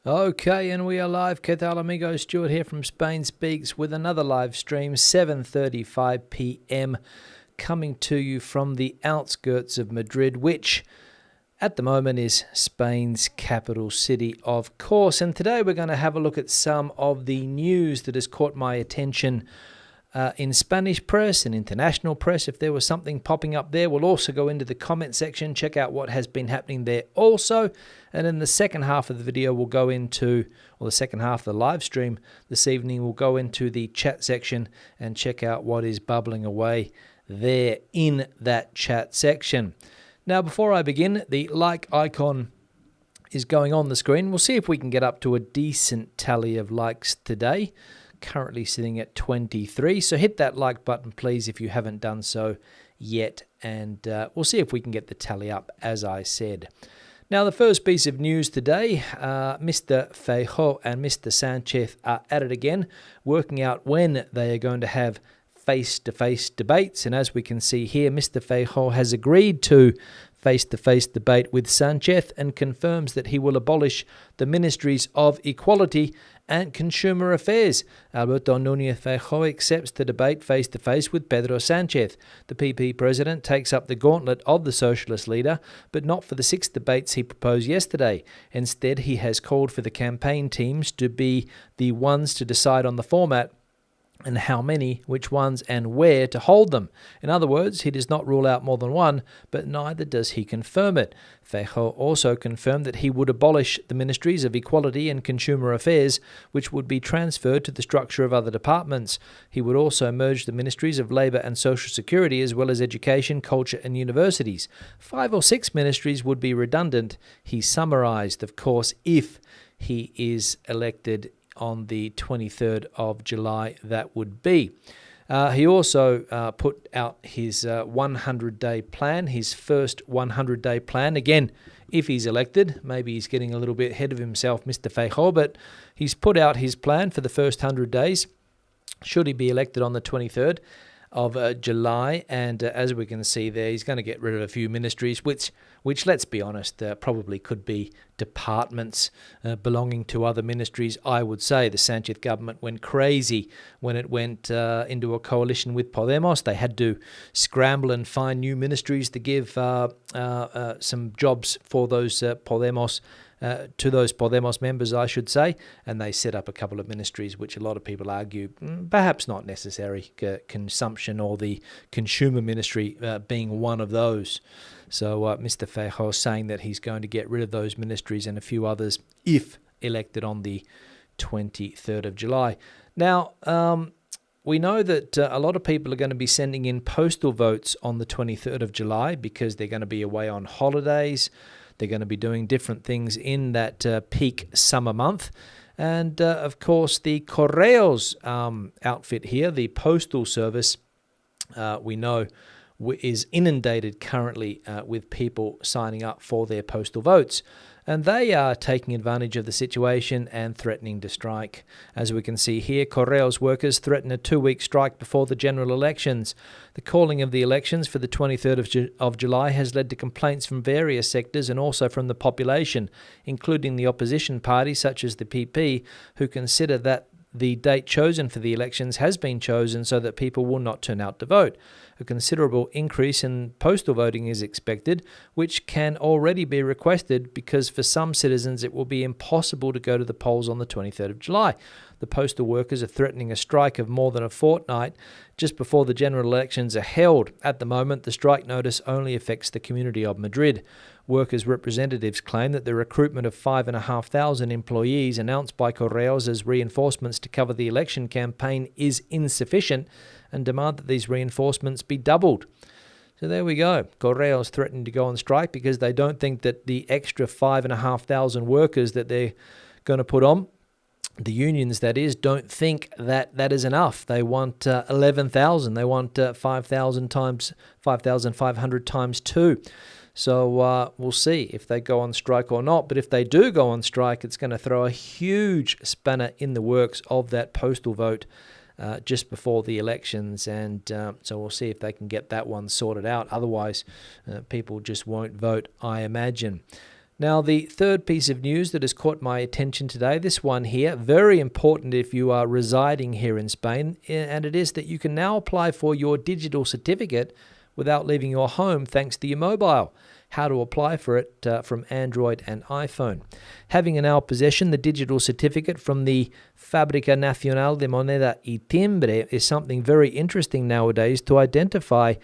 Okay, and we are live. ¿Qué tal, amigos? Stuart here from Spain Speaks with another live stream, 7:35 p.m., coming to you from the outskirts of Madrid, which at the moment is Spain's capital city, of course. And today we're going to have a look at some of the news that has caught my attention in Spanish press and international press. If there was something popping up there, we'll also go into the comment section, check out what has been happening there also. And in the second half of the video, we'll go into, or the second half of the live stream this evening, we'll go into the chat section and check out what is bubbling away there in that chat section. Now, before I begin, the like icon is going on the screen. We'll see if we can get up to a decent tally of likes today. Currently sitting at 23. So hit that like button, please, if you haven't done so yet. And we'll see if we can get the tally up, as I said. Now, the first piece of news today, Mr. Feijóo and Mr. Sánchez are at it again, working out when they are going to have face-to-face debates. And as we can see here, Mr. Feijóo has agreed to face-to-face debate with Sánchez and confirms that he will abolish the Ministries of Equality and Consumer Affairs. Alberto Núñez Feijóo accepts the debate face-to-face with Pedro Sánchez. The PP president takes up the gauntlet of the socialist leader, but not for the 6 debates he proposed yesterday. Instead, he has called for the campaign teams to be the ones to decide on the format and how many, which ones, and where to hold them. In other words, he does not rule out more than one, but neither does he confirm it. Feijóo also confirmed that he would abolish the Ministries of Equality and Consumer Affairs, which would be transferred to the structure of other departments. He would also merge the Ministries of Labour and Social Security, as well as Education, Culture and Universities. 5 or 6 ministries would be redundant, he summarised, of course, if he is elected on the 23rd of July, that would be. He also put out his 100-day plan, his first 100-day plan. Again, if he's elected, maybe he's getting a little bit ahead of himself, Mr. Feijóo, but he's put out his plan for the first 100 days, should he be elected on the 23rd of July. And as we can see there, he's going to get rid of a few ministries, which let's be honest, probably could be departments belonging to other ministries. I would say the Sánchez government went crazy when it went into a coalition with Podemos. They had to scramble and find new ministries to give some jobs for those Podemos to those Podemos members, I should say, and they set up a couple of ministries which a lot of people argue perhaps not necessary, consumption or the consumer ministry being one of those. So Mr. Feijóo saying that he's going to get rid of those ministries and a few others if elected on the 23rd of July. Now, we know that a lot of people are going to be sending in postal votes on the 23rd of July because they're going to be away on holidays. They're going to be doing different things in that peak summer month. And, of course, the Correos outfit here, the postal service, we know is inundated currently with people signing up for their postal votes. And they are taking advantage of the situation and threatening to strike. As we can see here, Correos workers threaten a 2-week strike before the general elections. The calling of the elections for the 23rd of July has led to complaints from various sectors and also from the population, including the opposition parties such as the PP, who consider that the date chosen for the elections has been chosen so that people will not turn out to vote. A considerable increase in postal voting is expected, which can already be requested because for some citizens it will be impossible to go to the polls on the 23rd of July. The postal workers are threatening a strike of more than a fortnight just before the general elections are held. At the moment, the strike notice only affects the community of Madrid. Workers' representatives claim that the recruitment of 5,500 employees announced by Correos as reinforcements to cover the election campaign is insufficient and demand that these reinforcements be doubled. So there we go. Correos threatening to go on strike because they don't think that the extra 5,500 workers that they're going to put on, the unions that is, don't think that that is enough. They want 11,000. They want 5,000 times 5,500 times 2. So we'll see if they go on strike or not. But if they do go on strike, it's going to throw a huge spanner in the works of that postal vote just before the elections. And so we'll see if they can get that one sorted out. Otherwise, people just won't vote, I imagine. Now, the third piece of news that has caught my attention today, this one here, very important if you are residing here in Spain, and it is that you can now apply for your digital certificate without leaving your home thanks to your mobile. How to apply for it from Android and iPhone. Having in our possession the digital certificate from the Fábrica Nacional de Moneda y Timbre is something very interesting nowadays to identify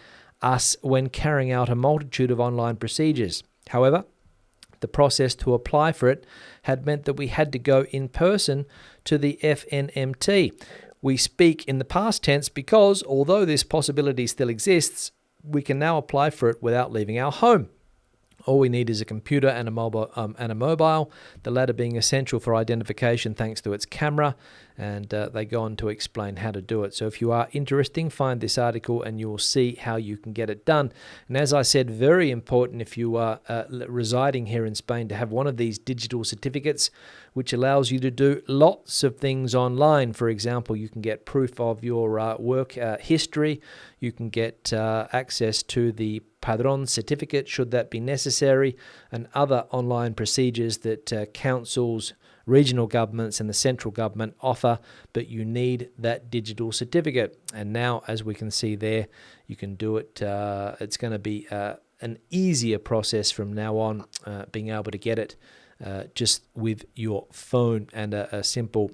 us when carrying out a multitude of online procedures. However, the process to apply for it had meant that we had to go in person to the FNMT. We speak in the past tense because, although this possibility still exists, we can now apply for it without leaving our home. All we need is a computer and a mobile, the latter being essential for identification thanks to its camera, and they go on to explain how to do it. So if you are interested, find this article and you will see how you can get it done. And as I said, very important if you are residing here in Spain to have one of these digital certificates, which allows you to do lots of things online. For example, you can get proof of your work history. You can get access to the Padrón certificate, should that be necessary, and other online procedures that councils, regional governments and the central government offer, but you need that digital certificate. And now, as we can see there, you can do it. It's going to be an easier process from now on, being able to get it just with your phone and a simple,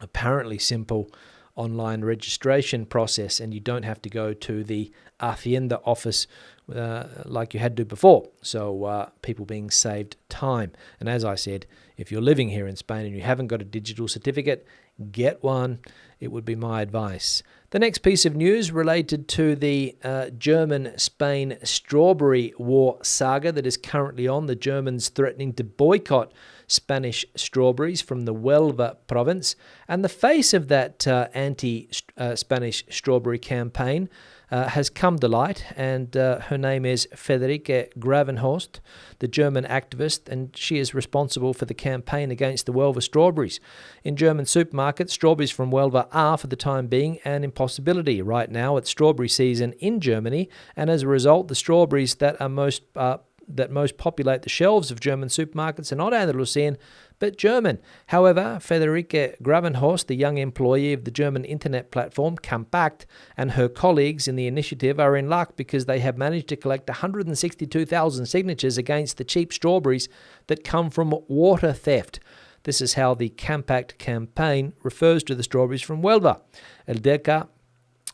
apparently simple, online registration process, and you don't have to go to the Hacienda office like you had to before. So people being saved time. And as I said, if you're living here in Spain and you haven't got a digital certificate, get one. It would be my advice. The next piece of news related to the German-Spain strawberry war saga that is currently on. The Germans threatening to boycott Spanish strawberries from the Huelva province. And the face of that anti-Spanish strawberry campaign has come to light, and her name is Friederike Gravenhorst, the German activist, and she is responsible for the campaign against the Huelva strawberries. In German supermarkets, strawberries from Huelva are, for the time being, an impossibility. Right now, it's strawberry season in Germany, and as a result, the strawberries that most populate the shelves of German supermarkets are not Andalusian, but German. However, Friederike Gravenhorst, the young employee of the German internet platform Campact, and her colleagues in the initiative are in luck because they have managed to collect 162,000 signatures against the cheap strawberries that come from water theft. This is how the Campact campaign refers to the strawberries from Huelva. Edeka,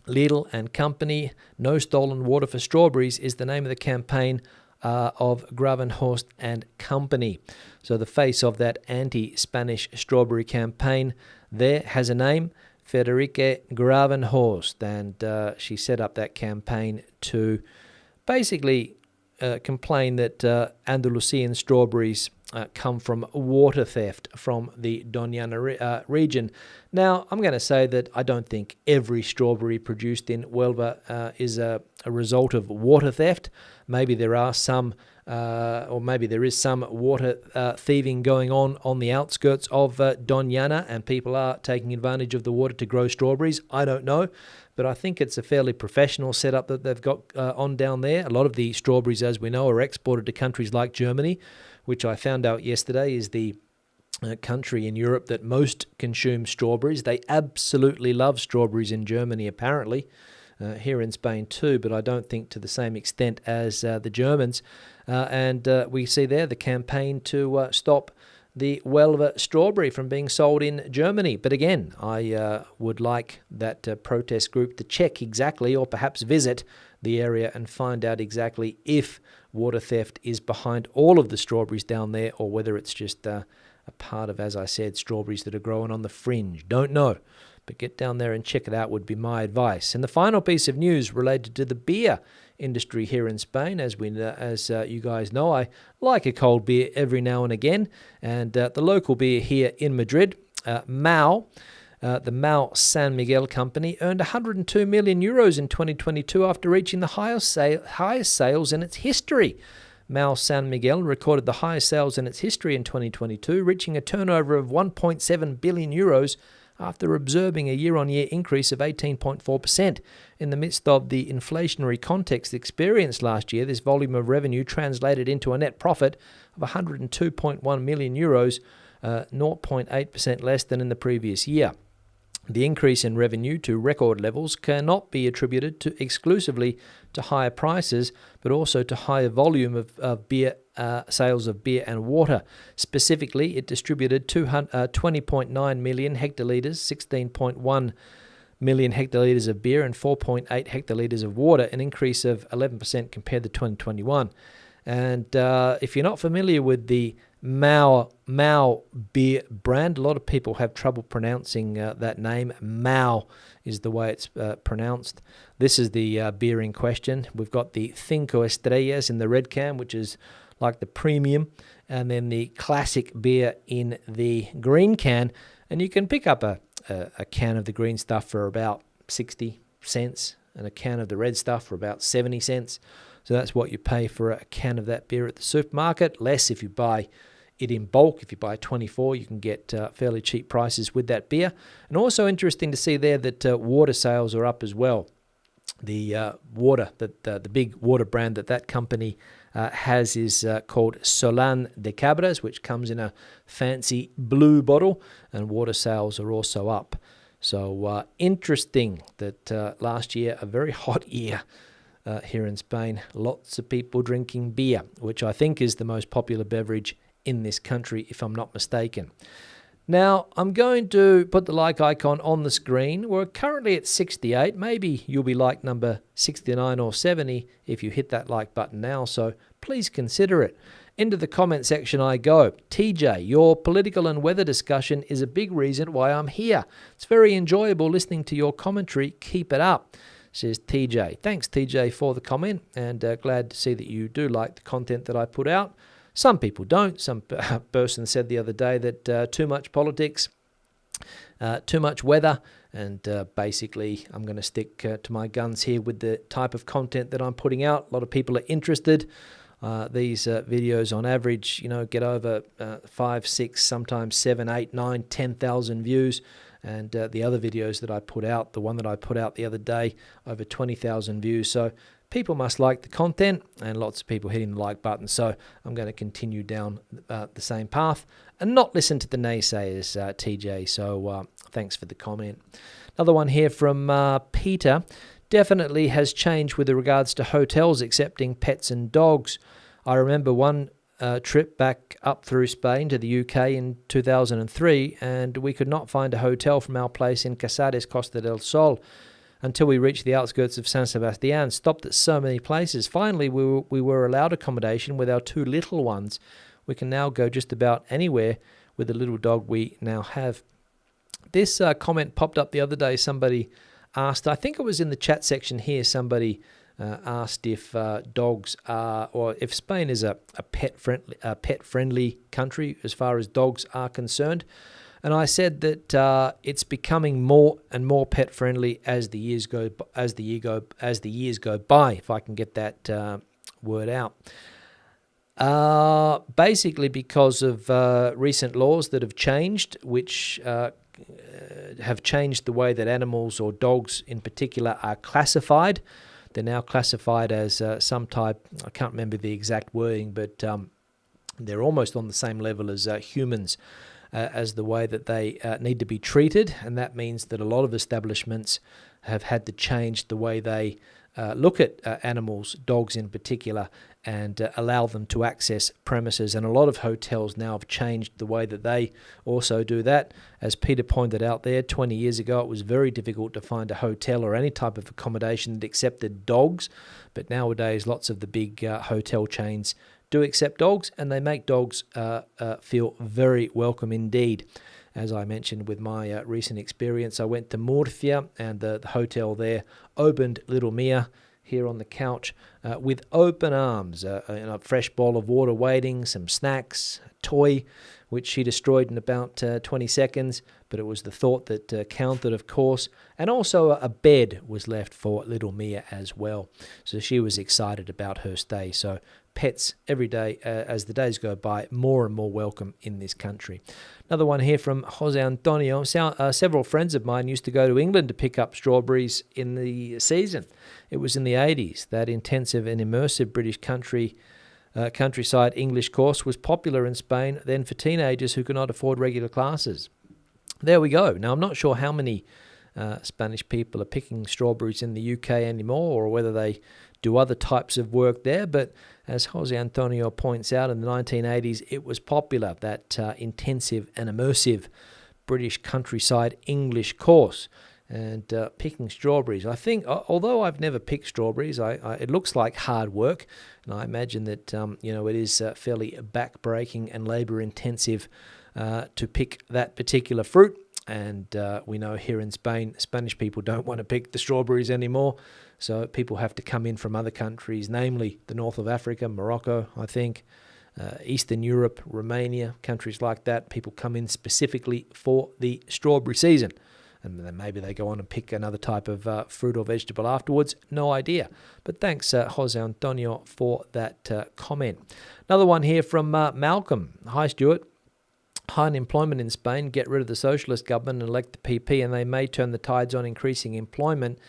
Lidl and Company, No Stolen Water for Strawberries is the name of the campaign of Gravenhorst and Company. So the face of that anti-Spanish strawberry campaign there has a name, Friederike Gravenhorst, and she set up that campaign to basically complain that Andalusian strawberries come from water theft from the Doñana region. Now, I'm going to say that I don't think every strawberry produced in Huelva is a result of water theft. Maybe there are some, or maybe there is some water thieving going on the outskirts of Doñana, and people are taking advantage of the water to grow strawberries. I don't know, but I think it's a fairly professional setup that they've got on down there. A lot of the strawberries, as we know, are exported to countries like Germany, which I found out yesterday is the country in Europe that most consumes strawberries. They absolutely love strawberries in Germany, apparently. Here in Spain too, but I don't think to the same extent as the Germans. And we see there the campaign to stop the Huelva strawberry from being sold in Germany. But again, I would like that protest group to check exactly, or perhaps visit the area and find out exactly if water theft is behind all of the strawberries down there, or whether it's just a part of, as I said, strawberries that are growing on the fringe. Don't know. But get down there and check it out would be my advice. And the final piece of news related to the beer industry here in Spain. As you guys know, I like a cold beer every now and again. And the local beer here in Madrid, Mau, the Mau San Miguel company, earned 102 million euros in 2022 after reaching the highest sales in its history. Mau San Miguel recorded the highest sales in its history in 2022, reaching a turnover of 1.7 billion euros after observing a year-on-year increase of 18.4%. In the midst of the inflationary context experienced last year, this volume of revenue translated into a net profit of 102.1 million euros, 0.8% less than in the previous year. The increase in revenue to record levels cannot be attributed exclusively to higher prices, but also to higher volume of beer sales of beer and water. Specifically, it distributed 20.9 million hectolitres, 16.1 million hectolitres of beer and 4.8 hectolitres of water, an increase of 11% compared to 2021. And if you're not familiar with the Mao beer brand, a lot of people have trouble pronouncing that name. Mao is the way it's pronounced. This is the beer in question. We've got the Cinco Estrellas in the red can, which is like the premium, and then the classic beer in the green can. And you can pick up a can of the green stuff for about 60 cents and a can of the red stuff for about 70 cents. So that's what you pay for a can of that beer at the supermarket. Less if you buy it in bulk. If you buy 24, you can get fairly cheap prices with that beer. And also interesting to see there that water sales are up as well. The water, the big water brand that company has is called Solán de Cabras, which comes in a fancy blue bottle, and water sales are also up. So interesting that last year, a very hot year here in Spain, lots of people drinking beer, which I think is the most popular beverage in this country, if I'm not mistaken. Now, I'm going to put the like icon on the screen. We're currently at 68. Maybe you'll be like number 69 or 70 if you hit that like button now, so please consider it. Into the comment section I go. TJ, your political and weather discussion is a big reason why I'm here. It's very enjoyable listening to your commentary. Keep it up, says TJ. Thanks, TJ, for the comment, and glad to see that you do like the content that I put out. Some people don't. Some person said the other day that too much politics, too much weather, and basically I'm going to stick to my guns here with the type of content that I'm putting out. A lot of people are interested. These videos on average, get over 5, 6, sometimes 7, 8, 9, 10,000 views. And the other videos that I put out, the one that I put out the other day, over 20,000 views. So people must like the content, and lots of people hitting the like button. So I'm going to continue down the same path and not listen to the naysayers, TJ. So thanks for the comment. Another one here from Peter. Definitely has changed with regards to hotels accepting pets and dogs. I remember one trip back up through Spain to the UK in 2003, and we could not find a hotel from our place in Casares, Costa del Sol, until we reached the outskirts of San Sebastián. Stopped at so many places. Finally, we were allowed accommodation with our 2 little ones. We can now go just about anywhere with the little dog we now have. This comment popped up the other day. Somebody asked, I think it was in the chat section here, somebody asked if dogs are, or if Spain is a pet-friendly country as far as dogs are concerned. And I said that it's becoming more and more pet-friendly as the years go by, if I can get that word out. Basically because of recent laws that have changed, which have changed the way that animals, or dogs in particular, are classified. They're now classified as some type, I can't remember the exact wording, but they're almost on the same level as humans as the way that they need to be treated. And that means that a lot of establishments have had to change the way they look at animals, dogs in particular, and allow them to access premises. And a lot of hotels now have changed the way that they also do that. As Peter pointed out there, 20 years ago, it was very difficult to find a hotel or any type of accommodation that accepted dogs. But nowadays, lots of the big hotel chains do accept dogs, and they make dogs feel very welcome indeed. As I mentioned with my recent experience, I went to Murcia, and the hotel there opened little Mia here on the couch with open arms, a fresh bowl of water waiting, some snacks, a toy which she destroyed in about 20 seconds, but it was the thought that counted, of course. And also a bed was left for little Mia as well. So she was excited about her stay. So pets every day, as the days go by, more and more welcome in this country. Another one here from Jose Antonio. Several friends of mine used to go to England to pick up strawberries in the season. It was in the 80s. That intensive and immersive British countryside English course was popular in Spain then for teenagers who could not afford regular classes. There we go. Now, I'm not sure how many Spanish people are picking strawberries in the UK anymore, or whether they do other types of work there, but as Jose Antonio points out, in the 1980s it was popular, that intensive and immersive British countryside English course. And picking strawberries, I think, although I've never picked strawberries, it looks like hard work, and I imagine that it is fairly back-breaking and labour-intensive to pick that particular fruit. And we know here in Spain, Spanish people don't want to pick the strawberries anymore, so people have to come in from other countries, namely the north of Africa, Morocco, I think, Eastern Europe, Romania, countries like that. People come in specifically for the strawberry season. And then maybe they go on and pick another type of fruit or vegetable afterwards. No idea. But thanks, Jose Antonio, for that comment. Another one here from Malcolm. Hi, Stuart. High unemployment in Spain. Get rid of the socialist government and elect the PP, and they may turn the tides on increasing employment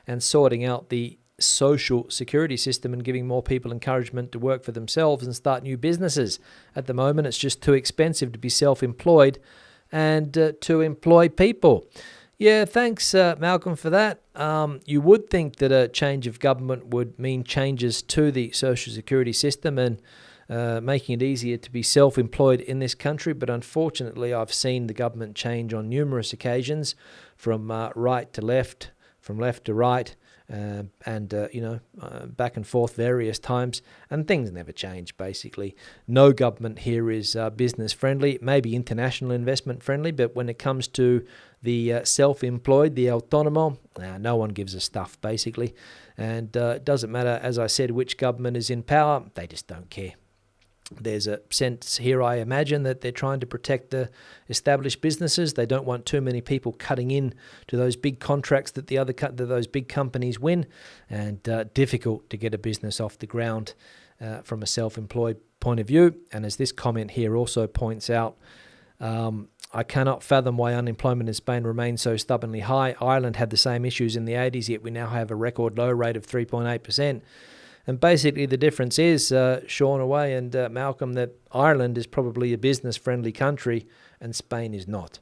and sorting out the social security system and giving more people encouragement to work for themselves and start new businesses. At the moment, it's just too expensive to be self-employed and to employ people. Yeah, thanks, Malcolm, for that. You would think that a change of government would mean changes to the social security system and making it easier to be self-employed in this country, but unfortunately I've seen the government change on numerous occasions, from right to left, from left to right, back and forth various times, and things never change, basically. No government here is business friendly, maybe international investment friendly, but when it comes to the self-employed, the autónomo, no one gives a stuff, basically. And it doesn't matter, as I said, which government is in power, they just don't care. There's a sense here, I imagine, that they're trying to protect the established businesses. They don't want too many people cutting in to those big contracts that those big companies win, and difficult to get a business off the ground from a self-employed point of view. And as this comment here also points out, I cannot fathom why unemployment in Spain remains so stubbornly high. Ireland had the same issues in the 80s, yet we now have a record low rate of 3.8%. And basically the difference is, Sean Away and Malcolm, that Ireland is probably a business-friendly country and Spain is not.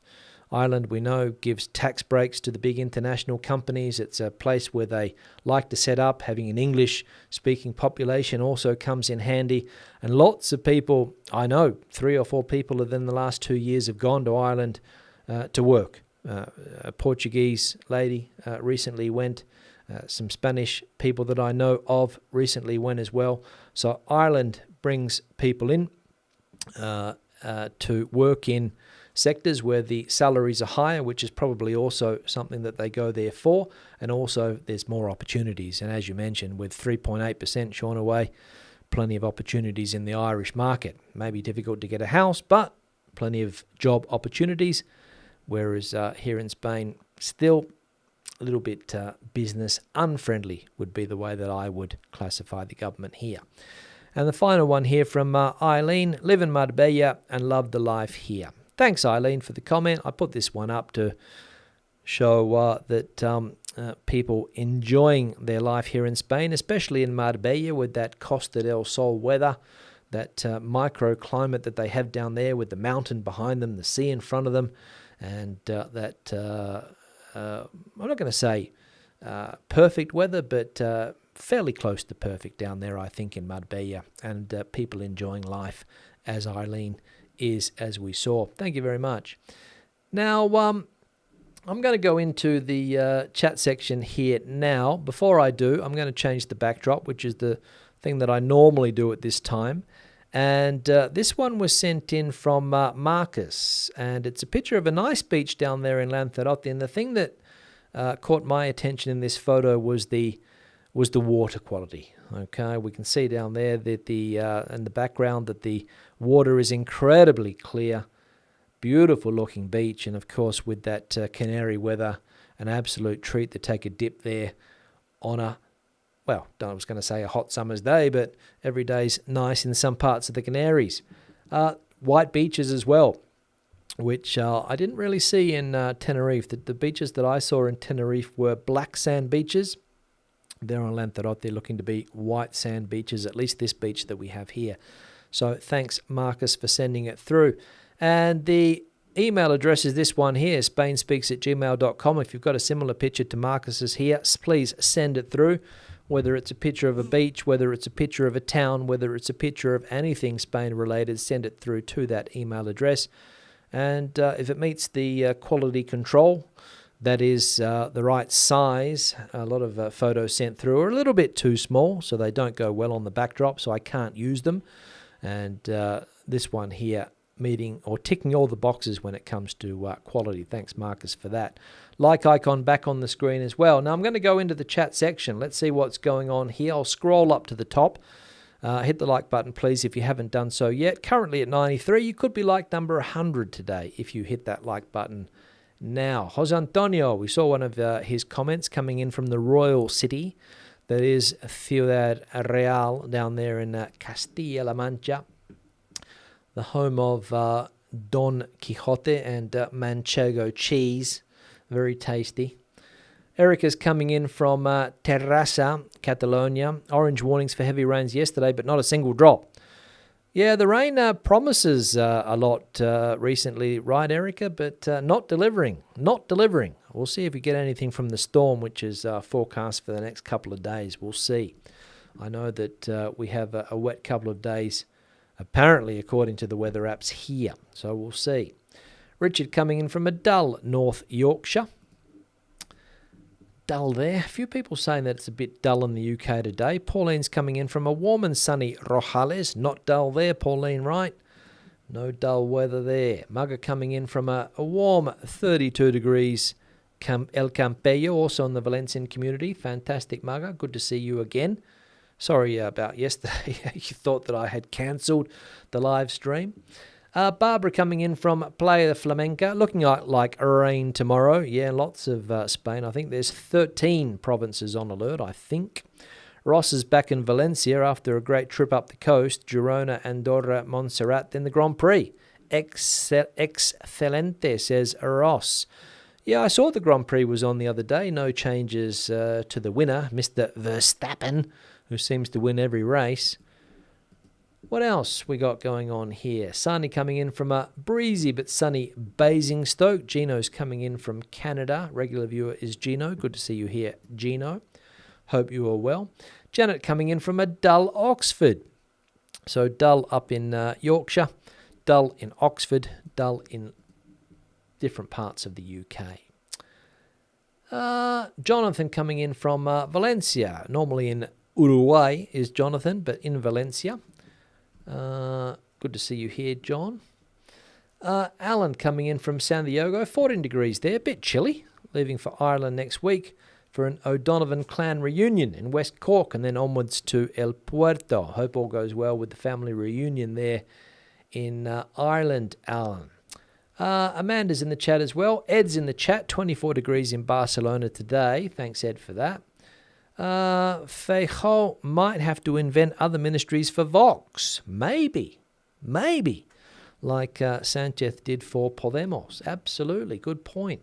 Ireland, we know, gives tax breaks to the big international companies. It's a place where they like to set up. Having an English-speaking population also comes in handy. And lots of people, I know, 3 or 4 people within the last 2 years have gone to Ireland to work. A Portuguese lady recently went. Some Spanish people that I know of recently went as well. So Ireland brings people in to work in sectors where the salaries are higher, which is probably also something that they go there for. And also there's more opportunities. And as you mentioned, with 3.8% Sean Away, plenty of opportunities in the Irish market. Maybe difficult to get a house, but plenty of job opportunities. Whereas here in Spain, still a little bit business unfriendly would be the way that I would classify the government here. And the final one here from Eileen. Live in Marbella and love the life here. Thanks, Eileen, for the comment. I put this one up to show that people enjoying their life here in Spain, especially in Marbella with that Costa del Sol weather, that microclimate that they have down there with the mountain behind them, the sea in front of them, and I'm not going to say perfect weather, but fairly close to perfect down there, I think, in Marbella, and people enjoying life as Eileen is, as we saw. Thank you very much. Now, I'm going to go into the chat section here now. Before I do, I'm going to change the backdrop, which is the thing that I normally do at this time. And this one was sent in from Marcus, and it's a picture of a nice beach down there in Lanzarote. And the thing that caught my attention in this photo was the water quality. Okay, we can see down there that in the background that the Water is incredibly clear, beautiful looking beach, and of course with that Canary weather, an absolute treat to take a dip there on I was going to say a hot summer's day, but every day's nice in some parts of the Canaries. White beaches as well, which I didn't really see in Tenerife. The beaches that I saw in Tenerife were black sand beaches. They're on Lanzarote, looking to be white sand beaches, at least this beach that we have here. So thanks, Marcus, for sending it through. And the email address is this one here, spainspeaks@gmail.com. If you've got a similar picture to Marcus's here, please send it through, whether it's a picture of a beach, whether it's a picture of a town, whether it's a picture of anything Spain-related, send it through to that email address. And if it meets the quality control, that is the right size, a lot of photos sent through are a little bit too small, so they don't go well on the backdrop, so I can't use them. And this one here, meeting or ticking all the boxes when it comes to quality. Thanks, Marcus, for that. Like icon back on the screen as well. Now I'm going to go into the chat section. Let's see what's going on here. I'll scroll up to the top. Hit the like button, please, if you haven't done so yet. Currently at 93. You could be like number 100 today if you hit that like button now. Jose Antonio, we saw one of his comments coming in from the royal city. That is Ciudad Real down there in Castilla-La Mancha, the home of Don Quixote and Manchego cheese. Very tasty. Erica's coming in from Terrassa, Catalonia. Orange warnings for heavy rains yesterday, but not a single drop. Yeah, the rain promises a lot recently, right, Erica? But not delivering. Not delivering. We'll see if we get anything from the storm, which is forecast for the next couple of days. We'll see. I know that we have a wet couple of days, apparently, according to the weather apps here. So we'll see. Richard coming in from a dull North Yorkshire. Dull there. A few people saying that it's a bit dull in the UK today. Pauline's coming in from a warm and sunny Rojales. Not dull there, Pauline, right? No dull weather there. Mugga coming in from a warm 32 degrees El Campello, also in the Valencian community. Fantastic, Mugga. Good to see you again. Sorry about yesterday. You thought that I had cancelled the live stream. Barbara coming in from Playa de Flamenca, looking like rain tomorrow. Yeah, lots of Spain. I think there's 13 provinces on alert, I think. Ross is back in Valencia after a great trip up the coast. Girona, Andorra, Montserrat, then the Grand Prix. Excelente, says Ross. Yeah, I saw the Grand Prix was on the other day. No changes to the winner, Mr. Verstappen, who seems to win every race. What else we got going on here? Sani coming in from a breezy but sunny Basingstoke. Gino's coming in from Canada. Regular viewer is Gino. Good to see you here, Gino. Hope you are well. Janet coming in from a dull Oxford. So dull up in Yorkshire, dull in Oxford, dull in different parts of the UK. Jonathan coming in from Valencia. Normally in Uruguay is Jonathan, but in Valencia. Good to see you here, John. Alan coming in from San Diego, 14 degrees there, a bit chilly, leaving for Ireland next week for an O'Donovan clan reunion in West Cork and then onwards to El Puerto. Hope all goes well with the family reunion there in Ireland, Alan. Amanda's in the chat as well. Ed's in the chat, 24 degrees in Barcelona today. Thanks, Ed, for that. Feijóo might have to invent other ministries for Vox. Maybe. Like Sanchez did for Podemos. Absolutely. Good point.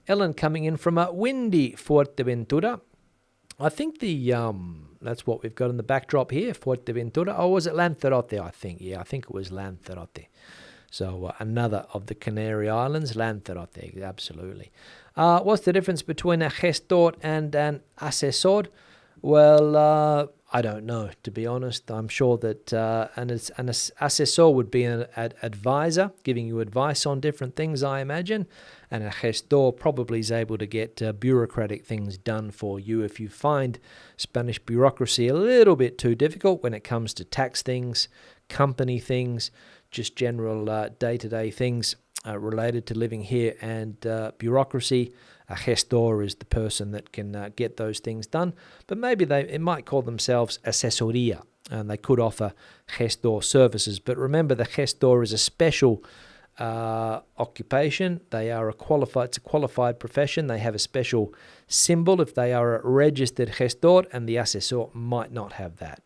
Ellen coming in from a windy Fuerteventura. I think that's what we've got in the backdrop here, Fuerteventura. Oh, was it Lanzarote, I think? Yeah, I think it was Lanzarote. So another of the Canary Islands, Lanzarote, absolutely. What's the difference between a gestor and an asesor? Well, I don't know, to be honest. I'm sure that an asesor would be an advisor, giving you advice on different things, I imagine. And a gestor probably is able to get bureaucratic things done for you if you find Spanish bureaucracy a little bit too difficult when it comes to tax things, company things, just general day-to-day things. related to living here and bureaucracy, a gestor is the person that can get those things done. But maybe it might call themselves asesoría, and they could offer gestor services. But remember, the gestor is a special occupation. They are it's a qualified profession. They have a special symbol if they are a registered gestor, and the asesor might not have that.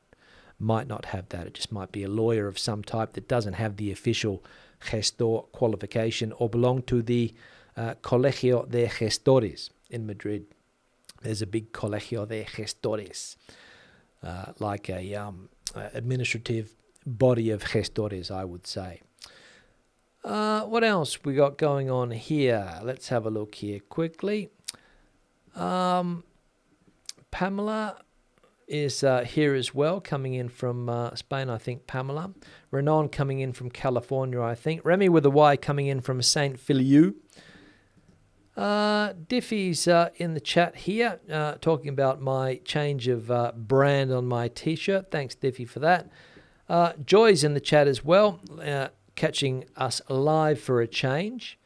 It just might be a lawyer of some type that doesn't have the official gestor qualification or belong to the Colegio de Gestores in Madrid. There's a big Colegio de Gestores, like a administrative body of gestores, I would say. What else we got going on here? Let's have a look here quickly. Pamela is here as well, coming in from Spain, I think, Pamela. Renan coming in from California, I think. Remy with a Y coming in from Saint Filiu. Diffie's in the chat here, talking about my change of brand on my t-shirt. Thanks, Diffie, for that. Joy's in the chat as well, catching us live for a change.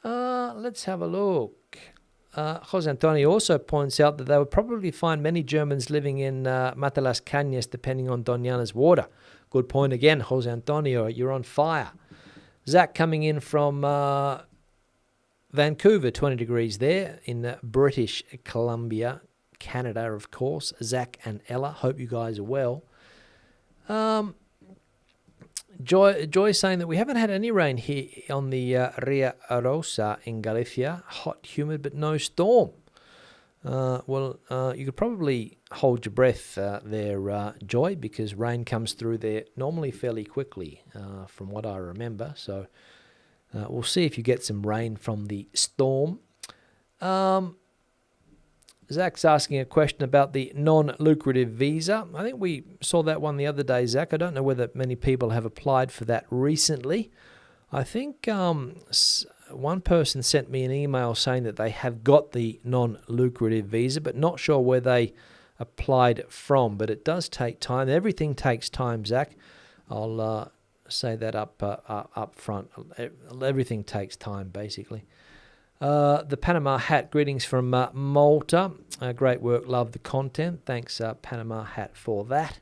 Let's have a look. Jose Antonio also points out that they would probably find many Germans living in Mata las Cañas, depending on Doñana's water. Good point again, Jose Antonio. You're on fire. Zach coming in from Vancouver, 20 degrees there in British Columbia, Canada, of course. Zach and Ella, hope you guys are well. Joy saying that we haven't had any rain here on the Ria Rosa in Galicia. Hot, humid, but no storm. You could probably hold your breath there, Joy, because rain comes through there normally fairly quickly, from what I remember. So we'll see if you get some rain from the storm. Zach's asking a question about the non-lucrative visa. I think we saw that one the other day, Zach. I don't know whether many people have applied for that recently. I think one person sent me an email saying that they have got the non-lucrative visa, but not sure where they applied from. But it does take time. Everything takes time, Zach. I'll say that up front. Everything takes time, basically. The Panama Hat, greetings from Malta. Great work, love the content. Thanks, Panama Hat, for that.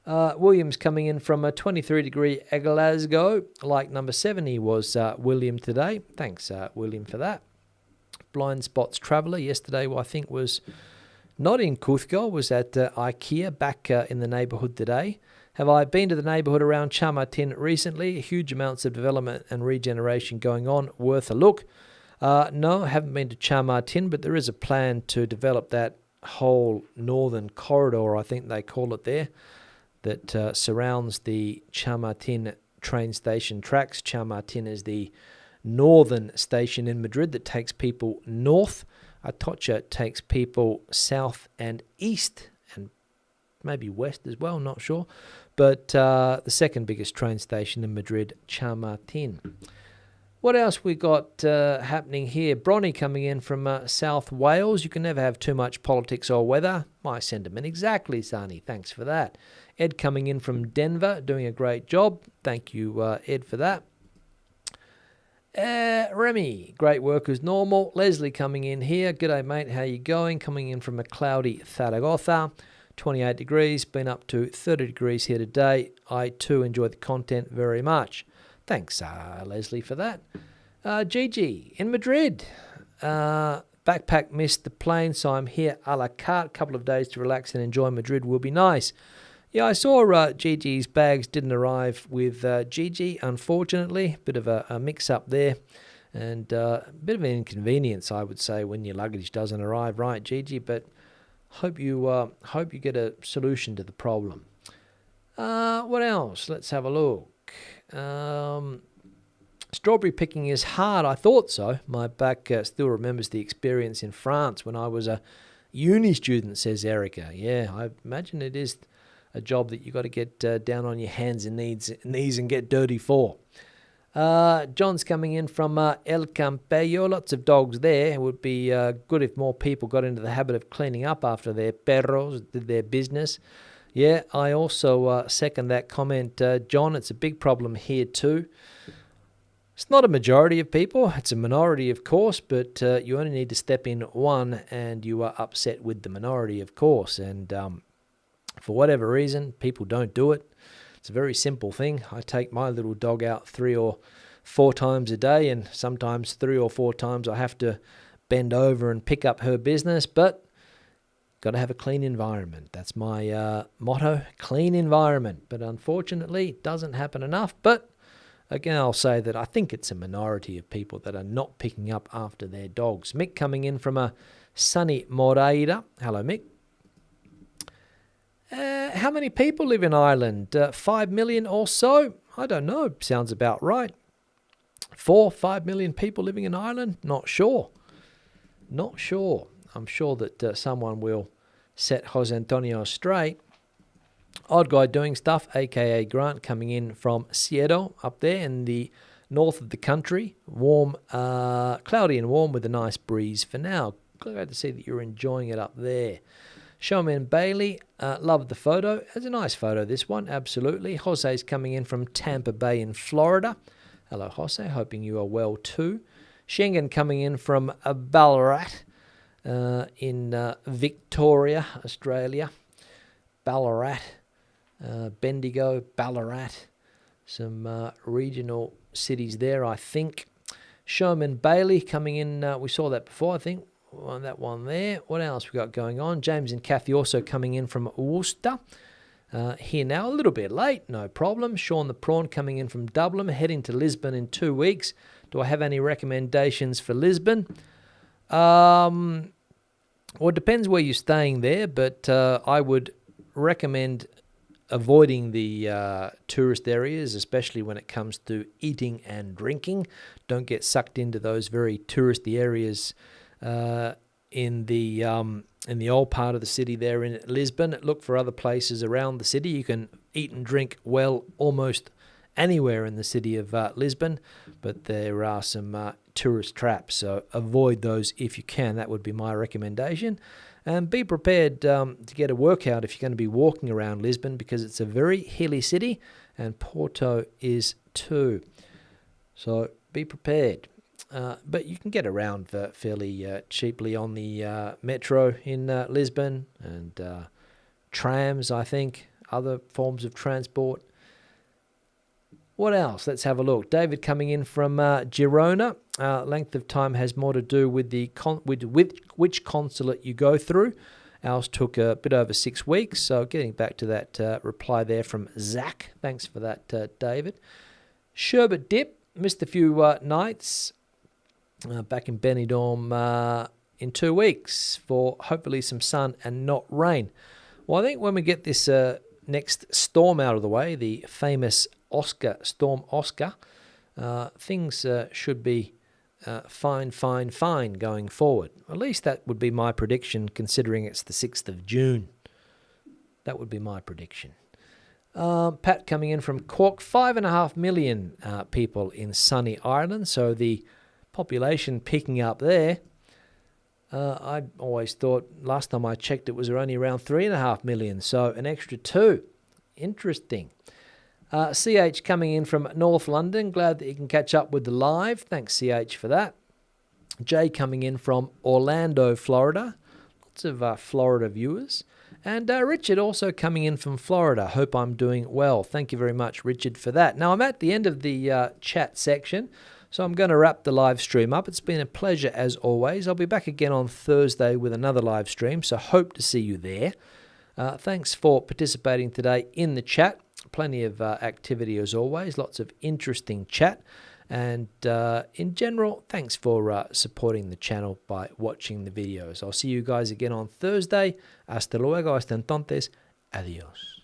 William's coming in from a 23-degree Glasgow. Like number 70 was William today. Thanks, William, for that. Blind Spots Traveller yesterday, I think, was not in Cuzco, was at IKEA, back in the neighbourhood today. Have I been to the neighbourhood around Chamartín recently? Huge amounts of development and regeneration going on. Worth a look. No, I haven't been to Chamartín, but there is a plan to develop that whole northern corridor, I think they call it there, that surrounds the Chamartín train station tracks. Chamartín is the northern station in Madrid that takes people north. Atocha takes people south and east, and maybe west as well, not sure. But the second biggest train station in Madrid, Chamartín. What else we got happening here? Bronny coming in from South Wales. You can never have too much politics or weather. My sentiment exactly, Sani. Thanks for that. Ed coming in from Denver, doing a great job. Thank you, Ed, for that. Remy, great work as normal. Leslie coming in here. G'day, mate. How you going? Coming in from a cloudy Zaragoza. 28 degrees. Been up to 30 degrees here today. I, too, enjoy the content very much. Thanks, Leslie, for that. Gigi, in Madrid. Backpack missed the plane, so I'm here a la carte. Couple of days to relax and enjoy Madrid will be nice. Yeah, I saw Gigi's bags didn't arrive with Gigi, unfortunately. Bit of a mix-up there. And a bit of an inconvenience, I would say, when your luggage doesn't arrive, right, Gigi? But hope you get a solution to the problem. What else? Let's have a look. Strawberry picking is hard. I thought so. My back still remembers the experience in France when I was a uni student, says Erica. Yeah, I imagine it is a job that you got to get down on your hands and knees and get dirty for. John's coming in from El Campello. Lots of dogs there. It would be good if more people got into the habit of cleaning up after their perros did their business. Yeah, I also second that comment, John. It's a big problem here too. It's It's not a majority of people. It's a minority, of course, but you only need to step in one and you are upset with the minority, of course. And for whatever reason, people don't do it. It's a very simple thing. I take my little dog out 3 or 4 times a day, and sometimes 3 or 4 times I have to bend over and pick up her business, but got to have a clean environment. That's my motto, clean environment. But unfortunately, it doesn't happen enough. But again, I'll say that I think it's a minority of people that are not picking up after their dogs. Mick coming in from a sunny Moreira. Hello, Mick. How many people live in Ireland? 5 million or so? I don't know. Sounds about right. 4-5 million people living in Ireland? Not sure. Not sure. I'm sure that someone will set Jose Antonio straight. Odd Guy Doing Stuff, a.k.a. Grant, coming in from Seattle, up there in the north of the country. Warm, cloudy and warm with a nice breeze for now. Glad to see that you're enjoying it up there. Showman Bailey, loved the photo. It's a nice photo, this one, absolutely. Jose's coming in from Tampa Bay in Florida. Hello, Jose, hoping you are well too. Schengen coming in from Ballarat in Victoria, Australia. Ballarat, Bendigo, Ballarat. Some regional cities there, I think. Showman Bailey coming in, we saw that before, I think. That one there. What else we got going on? James and Kathy also coming in from Worcester. Here now, a little bit late, no problem. Sean the Prawn coming in from Dublin, heading to Lisbon in 2 weeks. Do I have any recommendations for Lisbon? Well, it depends where you're staying there, but I would recommend avoiding the tourist areas, especially when it comes to eating and drinking. Don't get sucked into those very touristy areas in the old part of the city there in Lisbon. Look for other places around the city. You can eat and drink well almost anywhere in the city of Lisbon, but there are some tourist traps, so avoid those if you can. That would be my recommendation. And be prepared to get a workout if you're going to be walking around Lisbon, because it's a very hilly city, and Porto is too. So be prepared. But you can get around fairly cheaply on the metro in Lisbon, and trams, I think, other forms of transport. What else? Let's have a look. David coming in from Girona. Length of time has more to do with with which consulate you go through. Ours took a bit over 6 weeks. So getting back to that reply there from Zach. Thanks for that, David. Sherbet Dip. Missed a few nights. Back in Benidorm in 2 weeks for hopefully some sun and not rain. Well, I think when we get this next storm out of the way, the famous Storm Oscar, things should be fine going forward. At least that would be my prediction, considering it's the 6th of June. That would be my prediction. Pat coming in from Cork, 5.5 million people in sunny Ireland, so the population picking up there. I always thought, last time I checked, it was only around 3.5 million, so an extra 2. Interesting. CH coming in from North London. Glad that you can catch up with the live. Thanks, CH, for that. Jay coming in from Orlando, Florida. Lots of Florida viewers. And Richard also coming in from Florida. Hope I'm doing well. Thank you very much, Richard, for that. Now, I'm at the end of the chat section, so I'm going to wrap the live stream up. It's been a pleasure as always. I'll be back again on Thursday with another live stream, so hope to see you there. Thanks for participating today in the chat. Plenty of activity as always, lots of interesting chat. And in general, thanks for supporting the channel by watching the videos. I'll see you guys again on Thursday. Hasta luego, hasta entonces. Adios.